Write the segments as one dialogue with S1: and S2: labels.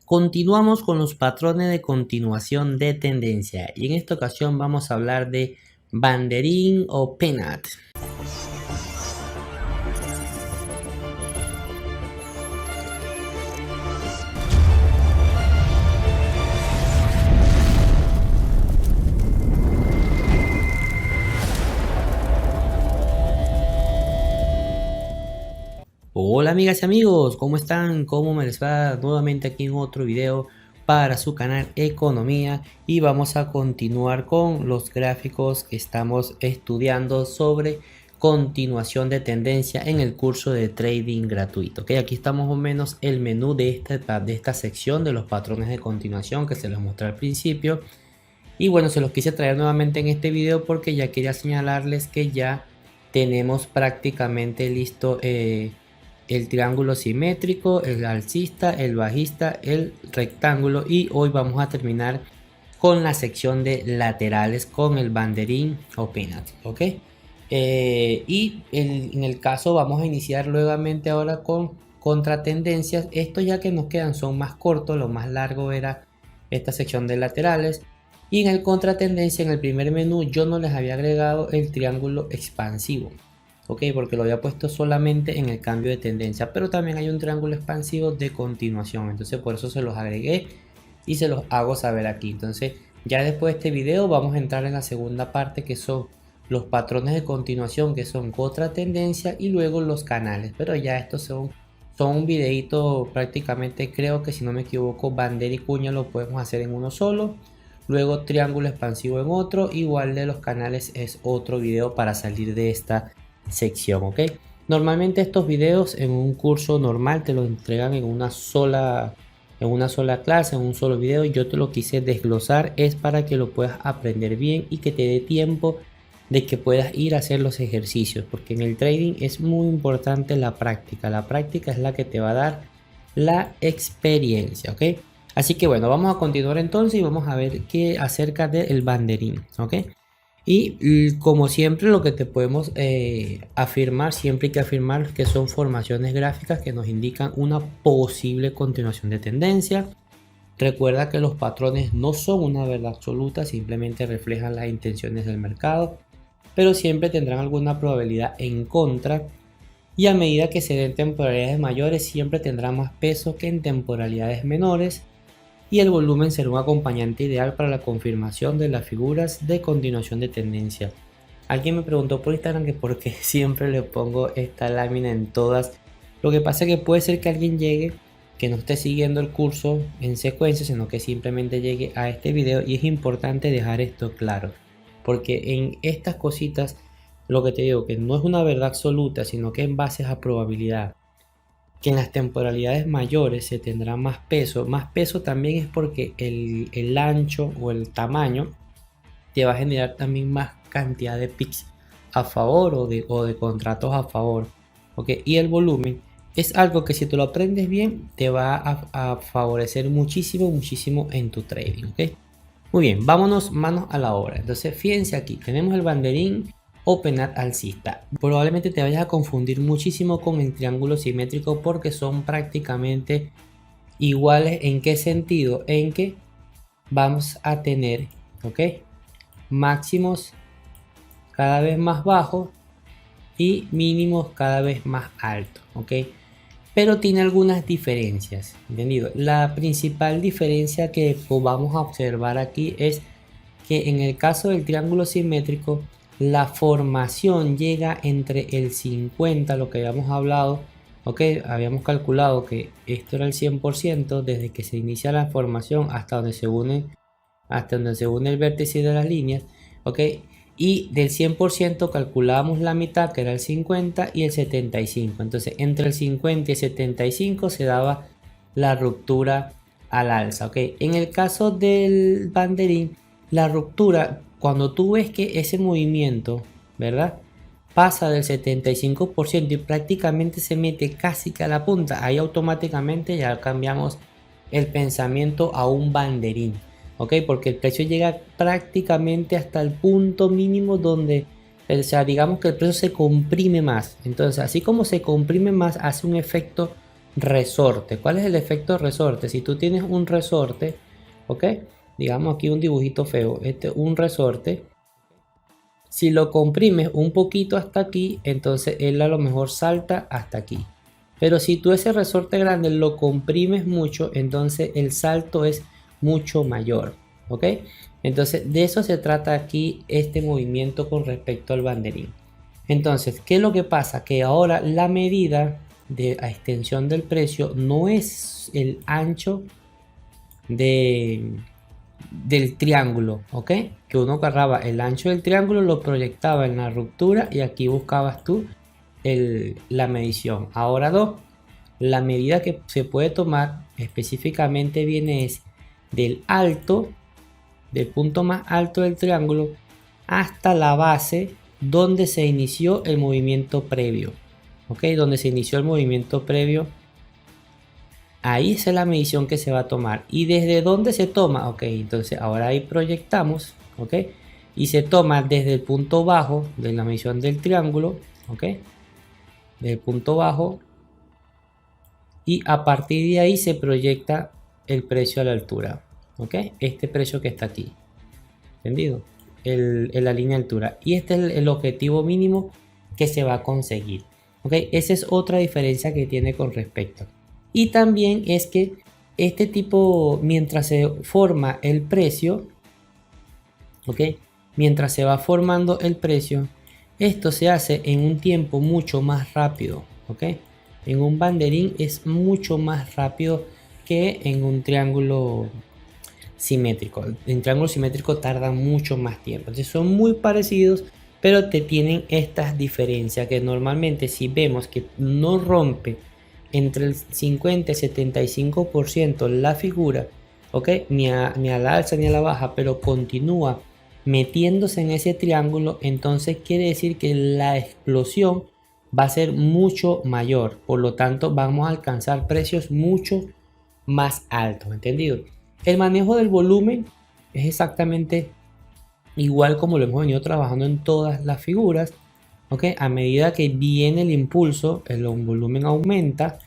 S1: Continuamos con los patrones de continuación de tendencia y en esta ocasión vamos a hablar de banderín o pennant. Hola amigas y amigos, ¿cómo están? ¿Cómo me les va? Nuevamente aquí en otro video para su canal Economía y vamos a continuar con los gráficos que estamos estudiando sobre continuación de tendencia en el curso de trading gratuito. Ok, aquí estamos más o menos el menú de esta sección de los patrones de continuación que se los mostré al principio. Y bueno, se los quise traer nuevamente en este video porque ya quería señalarles que ya tenemos prácticamente listo el triángulo simétrico, el alcista, el bajista, el rectángulo, y hoy vamos a terminar con la sección de laterales con el banderín o pennant, ¿ok? En el caso vamos a iniciar nuevamente ahora con contratendencias. Estos ya que nos quedan son más cortos, lo más largo era esta sección de laterales. Y en el contratendencia, en el primer menú, yo no les había agregado el triángulo expansivo, ok, porque lo había puesto solamente en el cambio de tendencia, pero también hay un triángulo expansivo de continuación, entonces por eso se los agregué y se los hago saber aquí. Entonces ya después de este video vamos a entrar en la segunda parte, que son los patrones de continuación, que son contratendencia, y luego los canales, pero ya estos son un videito prácticamente, creo que si no me equivoco, bandera y cuña lo podemos hacer en uno solo. Luego triángulo expansivo en otro, igual de los canales es otro video para salir de esta sección, ok. Normalmente estos videos en un curso normal te lo entregan en una sola clase, en un solo video. Yo te lo quise desglosar, es para que lo puedas aprender bien y que te dé tiempo de que puedas ir a hacer los ejercicios, porque en el trading es muy importante la práctica es la que te va a dar la experiencia, ok. Así que bueno, vamos a continuar entonces y vamos a ver qué acerca del banderín, ok. Y como siempre, lo que te podemos afirmar, siempre hay que afirmar que son formaciones gráficas que nos indican una posible continuación de tendencia. Recuerda que los patrones no son una verdad absoluta, simplemente reflejan las intenciones del mercado, pero siempre tendrán alguna probabilidad en contra. Y a medida que se den temporalidades mayores, siempre tendrá más peso que en temporalidades menores. Y el volumen será un acompañante ideal para la confirmación de las figuras de continuación de tendencia. Alguien me preguntó por Instagram que por qué siempre le pongo esta lámina en todas. Lo que pasa es que puede ser que alguien llegue que no esté siguiendo el curso en secuencia, sino que simplemente llegue a este video, y es importante dejar esto claro, porque en estas cositas, lo que te digo, que no es una verdad absoluta, sino que en base a probabilidad, que en las temporalidades mayores se tendrá más peso. Más peso también es porque el ancho o el tamaño te va a generar también más cantidad de picks a favor o de contratos a favor, ¿ok? Y el volumen es algo que si te lo aprendes bien te va a favorecer muchísimo en tu trading, ¿ok? Muy bien, vámonos manos a la obra. Entonces fíjense, aquí tenemos el banderín o pennant alcista. Probablemente te vayas a confundir muchísimo con el triángulo simétrico porque son prácticamente iguales. ¿En qué sentido? En que vamos a tener, ¿ok?, máximos cada vez más bajos y mínimos cada vez más altos, ¿ok? Pero tiene algunas diferencias, ¿entendido? La principal diferencia que vamos a observar aquí es que en el caso del triángulo simétrico, la formación llega entre el 50, lo que habíamos hablado, ok, habíamos calculado que esto era el 100% desde que se inicia la formación hasta donde se une el vértice de las líneas, ok, y del 100% calculábamos la mitad, que era el 50, y el 75. Entonces entre el 50 y el 75 se daba la ruptura al alza, ok. En el caso del banderín, la ruptura, cuando tú ves que ese movimiento, ¿verdad?, pasa del 75% y prácticamente se mete casi que a la punta, ahí automáticamente ya cambiamos el pensamiento a un banderín, ok, porque el precio llega prácticamente hasta el punto mínimo donde, o sea, digamos que el precio se comprime más. Entonces, así como se comprime más, hace un efecto resorte. ¿Cuál es el efecto resorte? Si tú tienes un resorte, ¿ok? Digamos aquí un dibujito feo, un resorte. Si lo comprimes un poquito hasta aquí, entonces él a lo mejor salta hasta aquí. Pero si tú ese resorte grande lo comprimes mucho, entonces el salto es mucho mayor. ¿Ok? Entonces de eso se trata aquí este movimiento con respecto al banderín. Entonces, ¿qué es lo que pasa? Que ahora la medida de extensión del precio no es el ancho del triángulo, ¿ok? Que uno agarraba el ancho del triángulo, lo proyectaba en la ruptura y aquí buscabas tú la medición. Ahora no, la medida que se puede tomar específicamente viene es del alto, del punto más alto del triángulo hasta la base donde se inició el movimiento previo, ¿ok? Donde se inició el movimiento previo. Ahí es la medición que se va a tomar. ¿Y desde dónde se toma? Ok, entonces ahora ahí proyectamos, ok. Y se toma desde el punto bajo de la medición del triángulo, ok. Desde el punto bajo. Y a partir de ahí se proyecta el precio a la altura, ok. Este precio que está aquí, ¿entendido? En la línea de altura. Y este es el objetivo mínimo que se va a conseguir, ok. Esa es otra diferencia que tiene con respecto. Y también es que este tipo, mientras se forma el precio, ¿ok? Mientras se va formando el precio, esto se hace en un tiempo mucho más rápido, ¿ok? En un banderín es mucho más rápido que en un triángulo simétrico. En triángulo simétrico tarda mucho más tiempo. Entonces son muy parecidos, pero te tienen estas diferencias que normalmente si vemos que no rompe entre el 50 y 75% la figura, ¿ok? Ni a la alza ni a la baja, pero continúa metiéndose en ese triángulo, entonces quiere decir que la explosión va a ser mucho mayor. Por lo tanto, vamos a alcanzar precios mucho más altos, ¿entendido? El manejo del volumen es exactamente igual como lo hemos venido trabajando en todas las figuras. ¿Ok? A medida que viene el impulso, el volumen aumenta.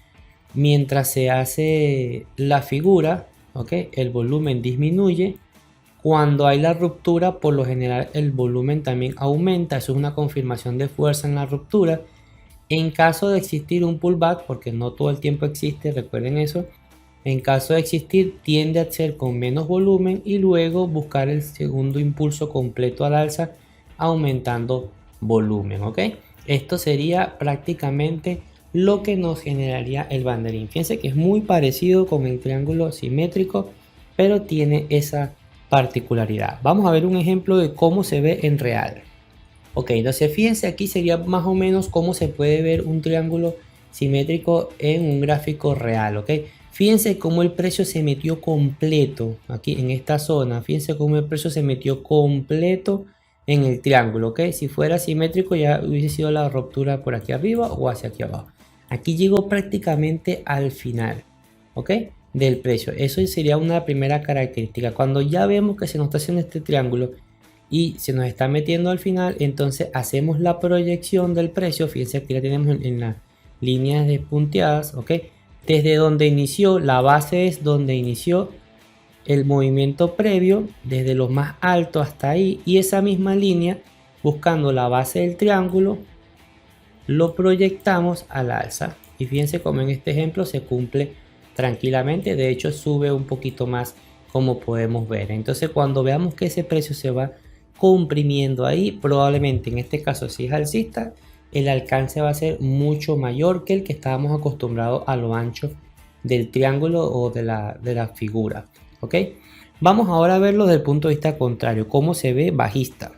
S1: Mientras se hace la figura, ¿ok? El volumen disminuye. Cuando hay la ruptura, por lo general el volumen también aumenta. Eso es una confirmación de fuerza en la ruptura. En caso de existir un pullback, porque no todo el tiempo existe, recuerden eso. En caso de existir, tiende a ser con menos volumen y luego buscar el segundo impulso completo al alza, aumentando volumen, ¿ok? Esto sería prácticamente lo que nos generaría el banderín. Fíjense que es muy parecido con el triángulo simétrico, pero tiene esa particularidad. Vamos a ver un ejemplo de cómo se ve en real. Ok, entonces fíjense aquí sería más o menos cómo se puede ver un triángulo simétrico en un gráfico real, ok. Fíjense cómo el precio se metió completo aquí en esta zona. Fíjense cómo el precio se metió completo en el triángulo, ok. Si fuera simétrico ya hubiese sido la ruptura por aquí arriba o hacia aquí abajo. Aquí llegó prácticamente al final, ok, del precio. Eso sería una primera característica. Cuando ya vemos que se nos está haciendo este triángulo y se nos está metiendo al final, entonces hacemos la proyección del precio. Fíjense aquí la tenemos en las líneas punteadas, ok. Desde donde inició, la base es donde inició el movimiento previo, desde lo más alto hasta ahí, y esa misma línea, buscando la base del triángulo, lo proyectamos al alza. Y fíjense como en este ejemplo se cumple tranquilamente. De hecho sube un poquito más, como podemos ver. Entonces cuando veamos que ese precio se va comprimiendo ahí, probablemente en este caso si es alcista, el alcance va a ser mucho mayor que el que estábamos acostumbrados a lo ancho del triángulo o de la figura, ¿ok? Vamos ahora a verlo desde el punto de vista contrario, cómo se ve bajista.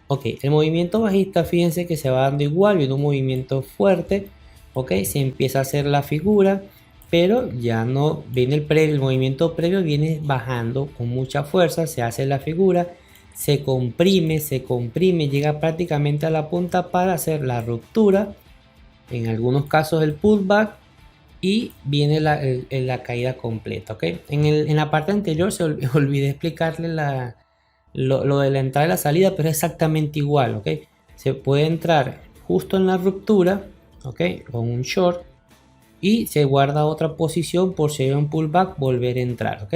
S1: Ok, el movimiento bajista, fíjense que se va dando igual, viene un movimiento fuerte, ok, se empieza a hacer la figura, pero ya no viene el movimiento previo viene bajando con mucha fuerza, se hace la figura, se comprime, llega prácticamente a la punta para hacer la ruptura, en algunos casos el pullback, y viene la caída completa, ok. En la parte anterior se olvidé explicarle lo de la entrada y la salida, pero es exactamente igual, ok. Se puede entrar justo en la ruptura, ok, con un short, y se guarda otra posición por si hay un pullback volver a entrar, ¿ok?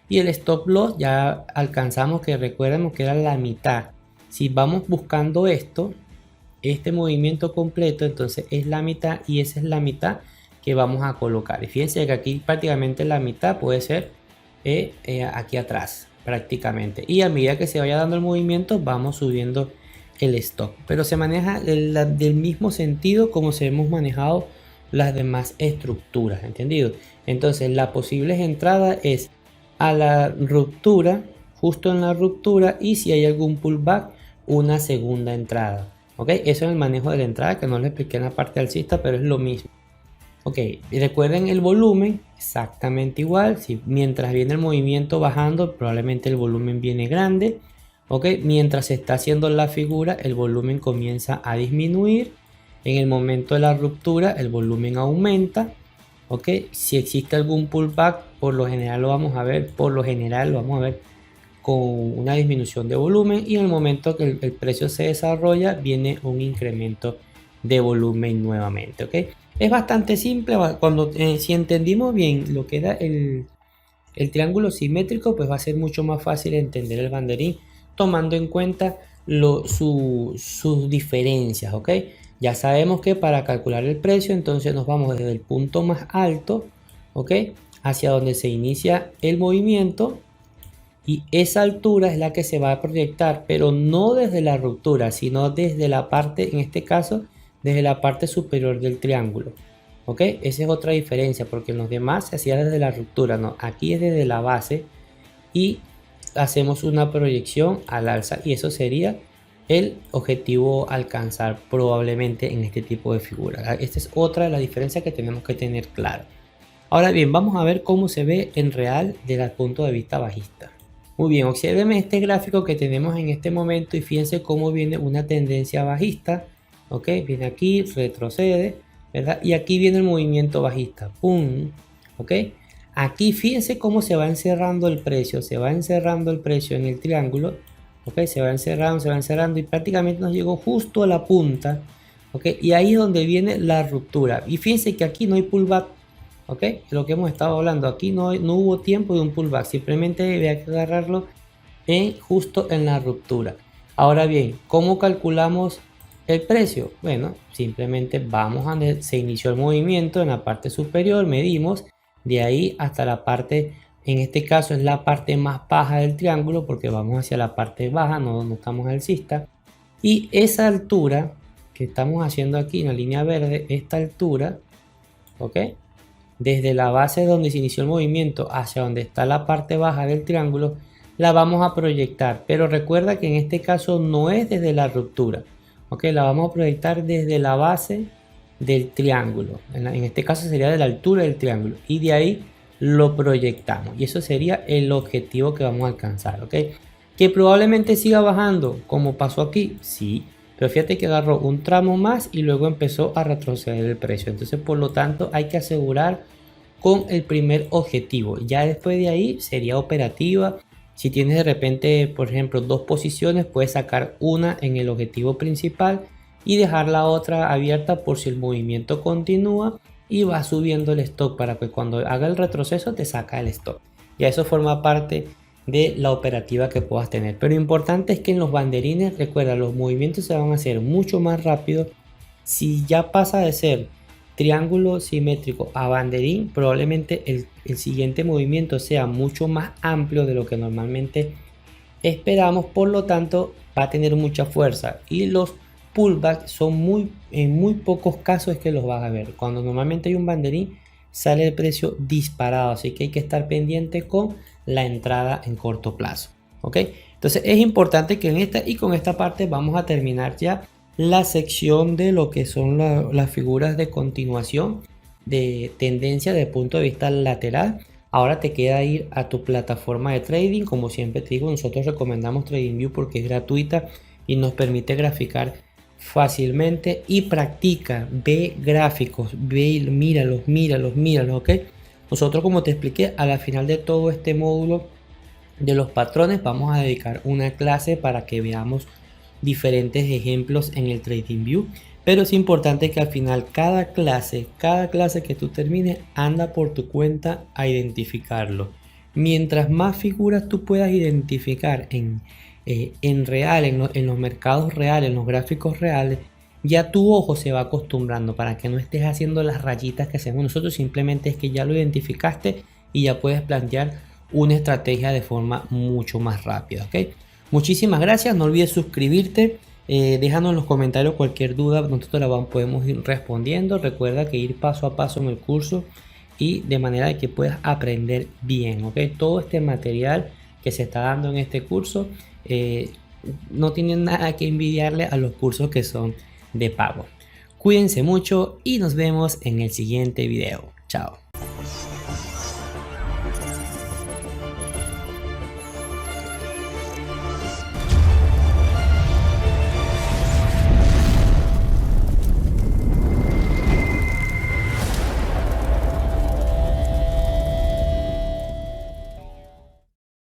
S1: Y el stop loss ya alcanzamos, que recuerden que era la mitad. Si vamos buscando este movimiento completo, entonces es la mitad y esa es la mitad que vamos a colocar. Y fíjense que aquí prácticamente la mitad puede ser aquí atrás prácticamente, y a medida que se vaya dando el movimiento vamos subiendo el stop, pero se maneja del mismo sentido como se hemos manejado las demás estructuras, ¿entendido? Entonces la posible entrada es a la ruptura, justo en la ruptura, y si hay algún pullback, una segunda entrada. ¿Ok? Eso es el manejo de la entrada, que no le expliqué en la parte alcista, pero es lo mismo. Ok, y recuerden el volumen, exactamente igual. Si mientras viene el movimiento bajando, probablemente el volumen viene grande. Ok, mientras se está haciendo la figura, el volumen comienza a disminuir. En el momento de la ruptura, el volumen aumenta. Ok, si existe algún pullback, por lo general lo vamos a ver, con una disminución de volumen, y en el momento que el precio se desarrolla viene un incremento de volumen nuevamente. ¿Ok? Es bastante simple. Cuando si entendimos bien lo que era el triángulo simétrico, pues va a ser mucho más fácil entender el banderín, tomando en cuenta sus diferencias. ¿Ok? Ya sabemos que para calcular el precio, entonces nos vamos desde el punto más alto, ¿ok?, hacia donde se inicia el movimiento, y esa altura es la que se va a proyectar, pero no desde la ruptura, sino desde la parte, en este caso, desde la parte superior del triángulo. ¿Ok? Esa es otra diferencia, porque en los demás se hacía desde la ruptura, no, aquí es desde la base y hacemos una proyección al alza, y eso sería el objetivo a alcanzar probablemente en este tipo de figuras. Esta es otra de las diferencias que tenemos que tener claro. Ahora bien, vamos a ver cómo se ve en real desde el punto de vista bajista. Muy bien, observen este gráfico que tenemos en este momento y fíjense cómo viene una tendencia bajista. Ok, viene aquí, retrocede, ¿verdad? Y aquí viene el movimiento bajista. ¡Pum! Ok, aquí fíjense cómo se va encerrando el precio. Se va encerrando el precio en el triángulo. Ok, se va encerrando y prácticamente nos llegó justo a la punta. Ok, y ahí es donde viene la ruptura. Y fíjense que aquí no hay pullback. Ok, lo que hemos estado hablando aquí, no hubo tiempo de un pullback, simplemente había que agarrarlo justo en la ruptura. Ahora bien, ¿cómo calculamos el precio? Bueno, simplemente se inició el movimiento en la parte superior, medimos de ahí hasta la parte, en este caso es la parte más baja del triángulo, porque vamos hacia la parte baja, no estamos alcista, y esa altura que estamos haciendo aquí en la línea verde, esta altura, ok, desde la base donde se inició el movimiento hacia donde está la parte baja del triángulo, la vamos a proyectar, pero recuerda que en este caso no es desde la ruptura, ok, la vamos a proyectar desde la base del triángulo, en este caso sería de la altura del triángulo, y de ahí lo proyectamos, y eso sería el objetivo que vamos a alcanzar. Ok, que probablemente siga bajando como pasó aquí, sí, pero fíjate que agarró un tramo más y luego empezó a retroceder el precio. Entonces, por lo tanto, hay que asegurar con el primer objetivo. Ya después de ahí sería operativa. Si tienes de repente, por ejemplo, dos posiciones, puedes sacar una en el objetivo principal y dejar la otra abierta por si el movimiento continúa y va subiendo el stop, para que cuando haga el retroceso te saca el stop. Ya eso forma parte de la operativa que puedas tener, pero importante es que en los banderines, recuerda, los movimientos se van a hacer mucho más rápido. Si ya pasa de ser triángulo simétrico a banderín, probablemente el siguiente movimiento sea mucho más amplio de lo que normalmente esperamos, por lo tanto va a tener mucha fuerza, y los pullbacks son en muy pocos casos es que los vas a ver. Cuando normalmente hay un banderín sale el precio disparado, así que hay que estar pendiente con la entrada en corto plazo. Ok, entonces es importante que en esta y con esta parte vamos a terminar ya la sección de lo que son las figuras de continuación de tendencia desde el punto de vista lateral. Ahora te queda ir a tu plataforma de trading. Como siempre te digo, nosotros recomendamos TradingView porque es gratuita y nos permite graficar fácilmente, y practica, ve gráficos, míralos, ok. Nosotros, como te expliqué, a la final de todo este módulo de los patrones vamos a dedicar una clase para que veamos diferentes ejemplos en el TradingView, Pero es importante que al final cada clase que tú termines, anda por tu cuenta a identificarlo. Mientras más figuras tú puedas identificar en real, en los mercados reales, en los gráficos reales, ya tu ojo se va acostumbrando para que no estés haciendo las rayitas que hacemos nosotros. Simplemente es que ya lo identificaste y ya puedes plantear una estrategia de forma mucho más rápida, ¿ok? Muchísimas gracias, no olvides suscribirte, déjanos en los comentarios cualquier duda, nosotros la podemos ir respondiendo. Recuerda que ir paso a paso en el curso y de manera que puedas aprender bien, ¿ok? Todo este material que se está dando en este curso no tiene nada que envidiarle a los cursos que son de pago. Cuídense mucho y nos vemos en el siguiente video. Chao.